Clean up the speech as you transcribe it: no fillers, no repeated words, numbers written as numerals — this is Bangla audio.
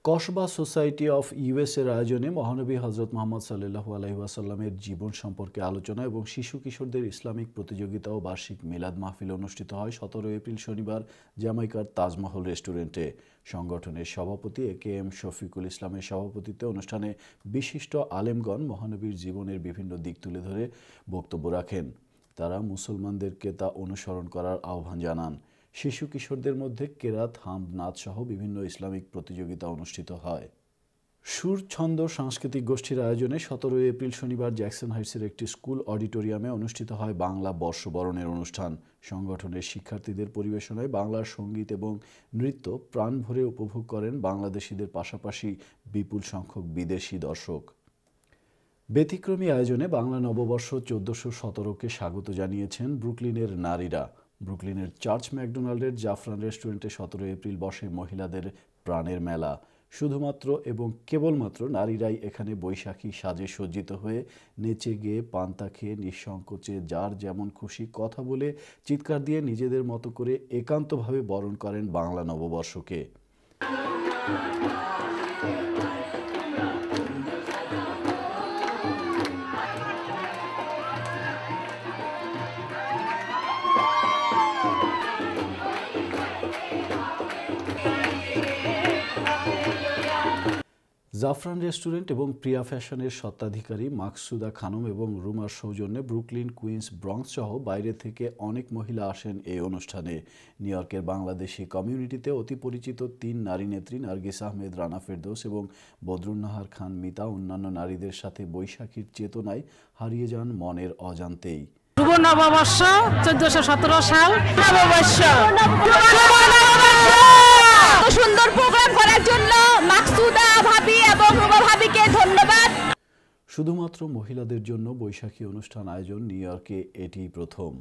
কসবা সোসাইটি অফ ইউএস এর আয়োজনে মহানবী হযরত মুহাম্মদ সাল্লাল্লাহু আলাইহি ওয়াসাল্লামের জীবন সম্পর্কে আলোচনা এবং শিশু কিশোরদের ইসলামিক প্রতিযোগিতা ও বার্ষিক মিলাদ মাহফিল অনুষ্ঠিত হয় 17 এপ্রিল শনিবার জ্যামাইকার তাজমহল রেস্টুরেন্টে। সংগঠনের সভাপতি একেএম শফিকুল ইসলামের সভাপতিত্বে অনুষ্ঠানে বিশিষ্ট আলেমগণ মহানবীর জীবনের বিভিন্ন দিক তুলে ধরে বক্তব্য রাখেন। তারা মুসলমানদেরকে তা অনুসরণ করার আহ্বান জানান। শিশু কিশোরদের মধ্যে কেরাত, হামদ, নাচ সহ বিভিন্ন ইসলামিক প্রতিযোগিতা অনুষ্ঠিত হয়। সুর ছন্দ সাংস্কৃতিক গোষ্ঠীর আয়োজনে 17 এপ্রিল শনিবার জ্যাকসন হাইটসের একটি স্কুল অডিটোরিয়ামে অনুষ্ঠিত হয় বাংলা বর্ষবরণের অনুষ্ঠান। সংগঠনের শিক্ষার্থীদের পরিবেশনায় বাংলার সঙ্গীত এবং নৃত্য প্রাণ ভরে উপভোগ করেন বাংলাদেশিদের পাশাপাশি বিপুল সংখ্যক বিদেশি দর্শক। ব্যতিক্রমী আয়োজনে বাংলা নববর্ষ 1417কে স্বাগত জানিয়েছেন ব্রুকলিনের নারীরা। ব্রুকলিনের চার্চ ম্যাকডোনাল্ডের জাফরান রেস্টুরেন্টে 17 এপ্রিল বসে মহিলাদের প্রাণের মেলা। শুধুমাত্র এবং কেবলমাত্র নারীরাই এখানে বৈশাখী সাজে সজ্জিত হয়ে নেচে গেয়ে পান্তা খেয়ে নিঃসংকোচে যার যেমন খুশি কথা বলে চিৎকার দিয়ে নিজেদের মতো করে একান্তভাবে বরণ করেন বাংলা নববর্ষকে। জাফরান রেস্টুরেন্ট এবং প্রিয়া ফ্যাশনের স্বত্বাধিকারী মাকসুদা খানম এবং রুমার সৌজন্যে ব্রুকলিন, কুইন্স, ব্রঙ্কস সহ বাইরে থেকে অনেক মহিলা আসেন এই অনুষ্ঠানে। নিউ ইয়র্কের বাংলাদেশি কমিউনিটিতে অতি পরিচিত 3 নারী নেত্রী নার্গিস আহমেদ, রানা ফেরদৌস এবং বদরুন্নাহার খান মিতা অন্যান্য নারীদের সাথে বৈশাখীর চেতনায় হারিয়ে যান মনের অজান্তেই। শুভ নববর্ষ 1417 সাল নববর্ষ সুন্দর প্রোগ্রাম করার জন্য মাকসুদা ভাবি এবং রুমা ভাবিকে ধন্যবাদ। শুধুমাত্র মহিলাদের জন্য বৈশাখী অনুষ্ঠান আয়োজন নিউ ইয়র্কে এটি প্রথম।